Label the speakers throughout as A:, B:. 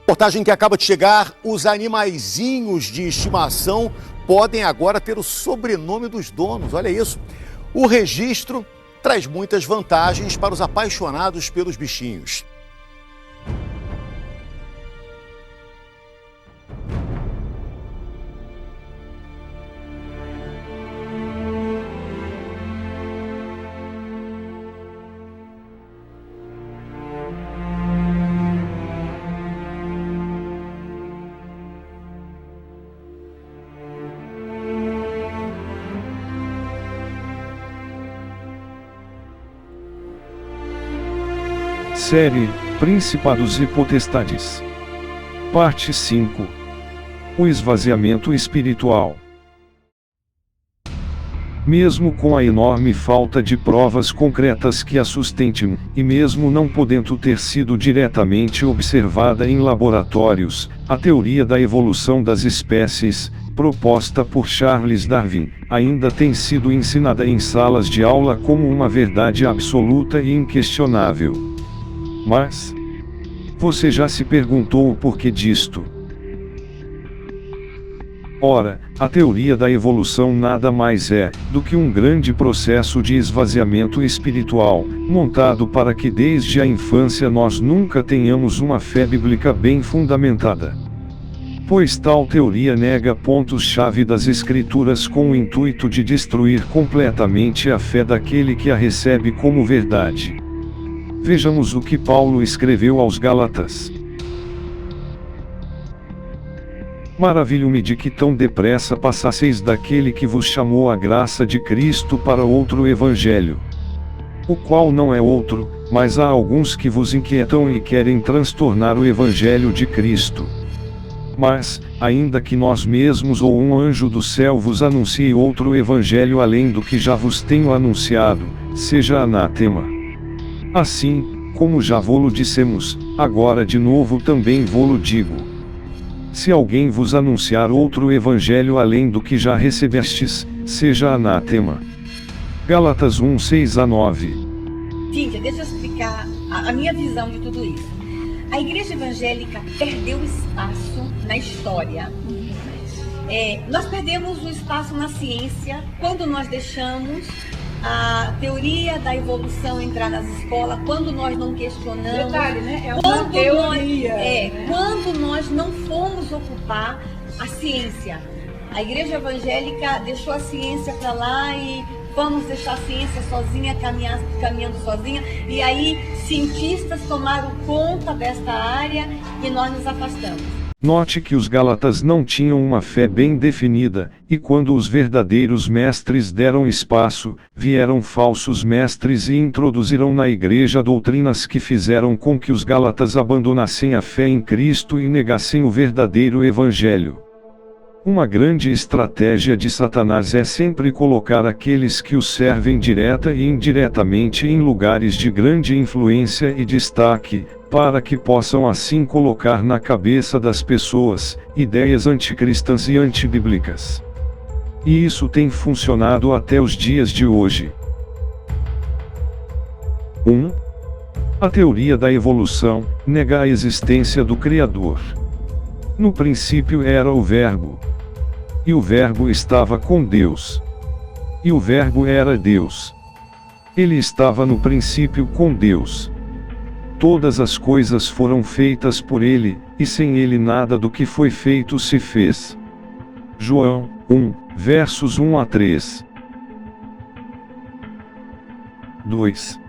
A: Reportagem que acaba de chegar, os animaizinhos de estimação podem agora ter o sobrenome dos donos, olha isso. O registro traz muitas vantagens para os apaixonados pelos bichinhos.
B: Série Principados e Potestades. Parte 5. O esvaziamento espiritual. Mesmo com a enorme falta de provas concretas que a sustentem, e mesmo não podendo ter sido diretamente observada em laboratórios, a teoria da evolução das espécies, proposta por Charles Darwin, ainda tem sido ensinada em salas de aula como uma verdade absoluta e inquestionável. Mas você já se perguntou o porquê disto? Ora, a teoria da evolução nada mais é do que um grande processo de esvaziamento espiritual, montado para que desde a infância nós nunca tenhamos uma fé bíblica bem fundamentada. Pois tal teoria nega pontos-chave das Escrituras com o intuito de destruir completamente a fé daquele que a recebe como verdade. Vejamos o que Paulo escreveu aos Gálatas. Maravilho-me de que tão depressa passasseis daquele que vos chamou a graça de Cristo para outro evangelho, o qual não é outro, mas há alguns que vos inquietam e querem transtornar o evangelho de Cristo. Mas, ainda que nós mesmos ou um anjo do céu vos anuncie outro evangelho além do que já vos tenho anunciado, seja anátema. Assim, como já vô-lo dissemos, agora de novo também vô-lo digo. Se alguém vos anunciar outro evangelho além do que já recebestes, seja anátema. Gálatas 1, 6-9.
C: Cíntia, deixa eu explicar a minha visão de tudo isso. A igreja evangélica perdeu espaço na história. Nós perdemos o espaço na ciência quando nós deixamos a teoria da evolução entrar nas escolas, quando nós não questionamos,
D: detalhe, né? É uma teoria,
C: quando nós não fomos ocupar a ciência. A igreja evangélica deixou a ciência para lá e vamos deixar a ciência sozinha, caminhando sozinha, e aí cientistas tomaram conta desta área e nós nos afastamos.
B: Note que os Gálatas não tinham uma fé bem definida, e quando os verdadeiros mestres deram espaço, vieram falsos mestres e introduziram na igreja doutrinas que fizeram com que os Gálatas abandonassem a fé em Cristo e negassem o verdadeiro evangelho. Uma grande estratégia de Satanás é sempre colocar aqueles que o servem direta e indiretamente em lugares de grande influência e destaque, para que possam assim colocar na cabeça das pessoas ideias anticristãs e antibíblicas. E isso tem funcionado até os dias de hoje. 1. A teoria da evolução nega a existência do Criador. No princípio era o Verbo. E o Verbo estava com Deus. E o Verbo era Deus. Ele estava no princípio com Deus. Todas as coisas foram feitas por ele, e sem ele nada do que foi feito se fez. João 1, versos 1-3. 2.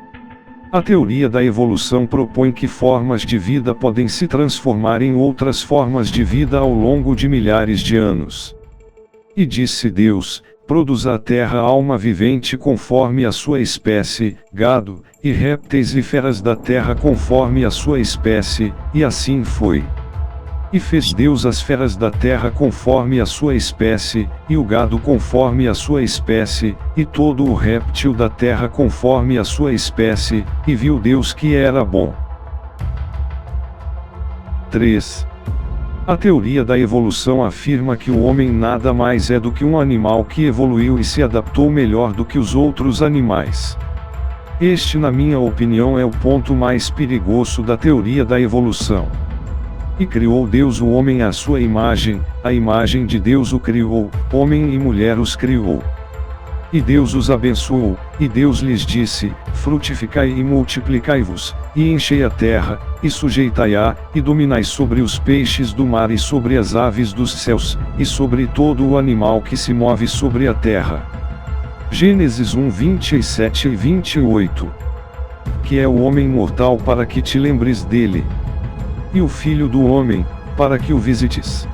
B: A teoria da evolução propõe que formas de vida podem se transformar em outras formas de vida ao longo de milhares de anos. E disse Deus: produza a terra alma vivente conforme a sua espécie, gado, e répteis e feras da terra conforme a sua espécie, e assim foi. E fez Deus as feras da terra conforme a sua espécie, e o gado conforme a sua espécie, e todo o réptil da terra conforme a sua espécie, e viu Deus que era bom. 3. A teoria da evolução afirma que o homem nada mais é do que um animal que evoluiu e se adaptou melhor do que os outros animais. Este, na minha opinião, é o ponto mais perigoso da teoria da evolução. E criou Deus o homem à sua imagem, a imagem de Deus o criou, homem e mulher os criou. E Deus os abençoou, e Deus lhes disse: frutificai e multiplicai-vos, e enchei a terra, e sujeitai-a, e dominai sobre os peixes do mar e sobre as aves dos céus, e sobre todo o animal que se move sobre a terra. Gênesis 1, 27 e 28. Que é o homem mortal para que te lembres dele, e o filho do homem, para que o visites.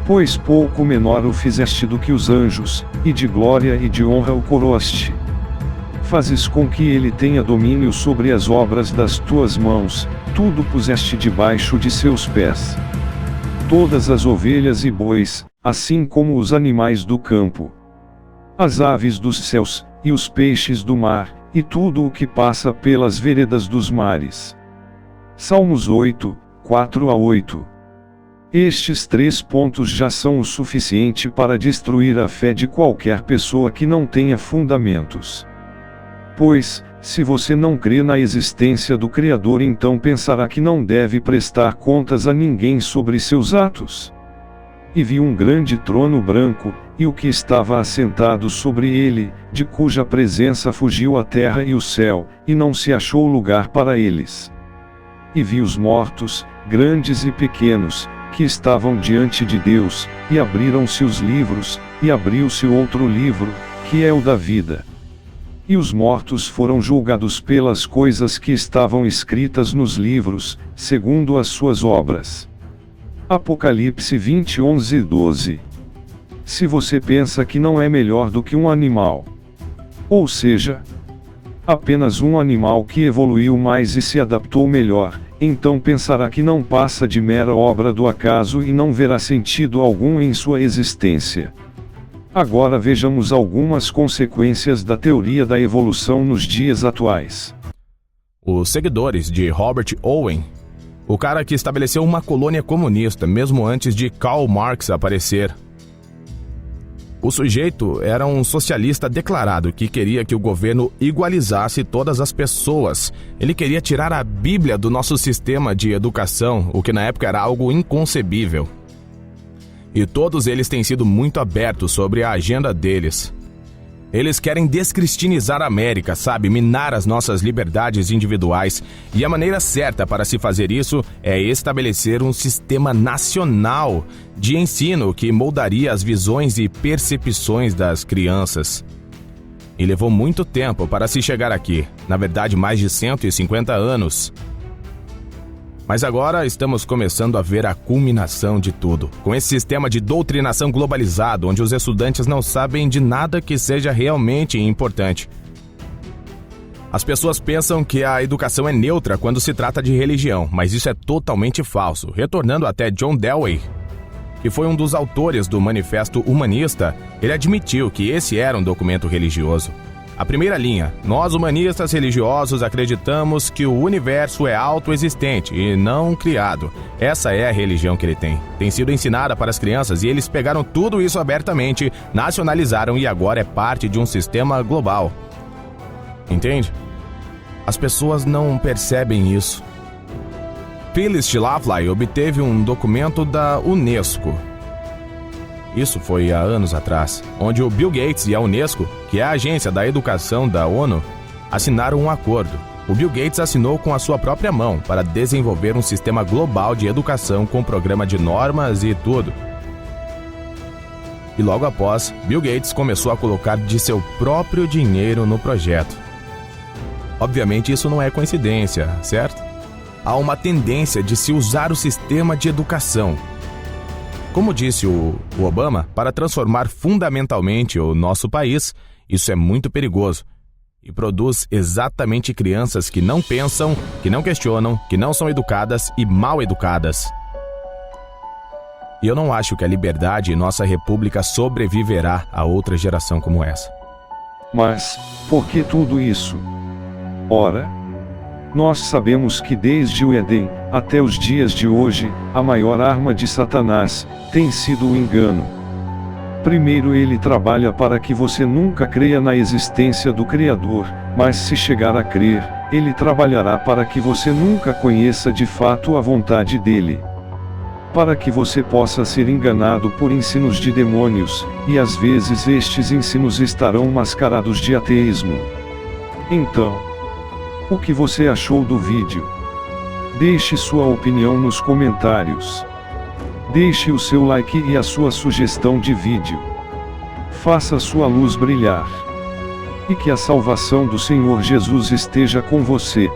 B: Pois pouco menor o fizeste do que os anjos, e de glória e de honra o coroaste. Fazes com que ele tenha domínio sobre as obras das tuas mãos, tudo puseste debaixo de seus pés. Todas as ovelhas e bois, assim como os animais do campo, as aves dos céus, e os peixes do mar, e tudo o que passa pelas veredas dos mares. Salmos 8, 4 a 8. Estes 3 pontos já são o suficiente para destruir a fé de qualquer pessoa que não tenha fundamentos. Pois, se você não crê na existência do Criador, então pensará que não deve prestar contas a ninguém sobre seus atos. E vi um grande trono branco, e o que estava assentado sobre ele, de cuja presença fugiu a terra e o céu, e não se achou lugar para eles. E vi os mortos, grandes e pequenos, que estavam diante de Deus, e abriram-se os livros, e abriu-se outro livro, que é o da vida. E os mortos foram julgados pelas coisas que estavam escritas nos livros, segundo as suas obras. Apocalipse 20, 11 e 12. Se você pensa que não é melhor do que um animal, ou seja, apenas um animal que evoluiu mais e se adaptou melhor, então pensará que não passa de mera obra do acaso e não verá sentido algum em sua existência. Agora vejamos algumas consequências da teoria da evolução nos dias atuais.
E: Os seguidores de Robert Owen, o cara que estabeleceu uma colônia comunista mesmo antes de Karl Marx aparecer. O sujeito era um socialista declarado que queria que o governo igualizasse todas as pessoas. Ele queria tirar a Bíblia do nosso sistema de educação, o que na época era algo inconcebível. E todos eles têm sido muito abertos sobre a agenda deles. Eles querem descristianizar a América, sabe? Minar as nossas liberdades individuais. E a maneira certa para se fazer isso é estabelecer um sistema nacional de ensino que moldaria as visões e percepções das crianças. E levou muito tempo para se chegar aqui. Na verdade, mais de 150 anos. Mas agora estamos começando a ver a culminação de tudo, com esse sistema de doutrinação globalizado, onde os estudantes não sabem de nada que seja realmente importante. As pessoas pensam que a educação é neutra quando se trata de religião, mas isso é totalmente falso. Retornando até John Dewey, que foi um dos autores do Manifesto Humanista, ele admitiu que esse era um documento religioso. A primeira linha: nós humanistas religiosos acreditamos que o universo é autoexistente e não criado. Essa é a religião que ele tem. Tem sido ensinada para as crianças e eles pegaram tudo isso abertamente, nacionalizaram e agora é parte de um sistema global. Entende? As pessoas não percebem isso. Phyllis Schlafly obteve um documento da Unesco. Isso foi há anos atrás, onde o Bill Gates e a Unesco, que é a agência da educação da ONU, assinaram um acordo. O Bill Gates assinou com a sua própria mão para desenvolver um sistema global de educação com programa de normas e tudo. E logo após, Bill Gates começou a colocar de seu próprio dinheiro no projeto. Obviamente isso não é coincidência, certo? Há uma tendência de se usar o sistema de educação, como disse o Obama, para transformar fundamentalmente o nosso país. Isso é muito perigoso e produz exatamente crianças que não pensam, que não questionam, que não são educadas e mal educadas. E eu não acho que a liberdade em nossa república sobreviverá a outra geração como essa.
B: Mas, por que tudo isso? Ora, nós sabemos que desde o Éden até os dias de hoje, a maior arma de Satanás tem sido o engano. Primeiro, ele trabalha para que você nunca creia na existência do Criador, mas se chegar a crer, ele trabalhará para que você nunca conheça de fato a vontade dele. para que você possa ser enganado por ensinos de demônios, e às vezes estes ensinos estarão mascarados de ateísmo. Então, o que você achou do vídeo? Deixe sua opinião nos comentários. Deixe o seu like e a sua sugestão de vídeo. Faça sua luz brilhar. E que a salvação do Senhor Jesus esteja com você.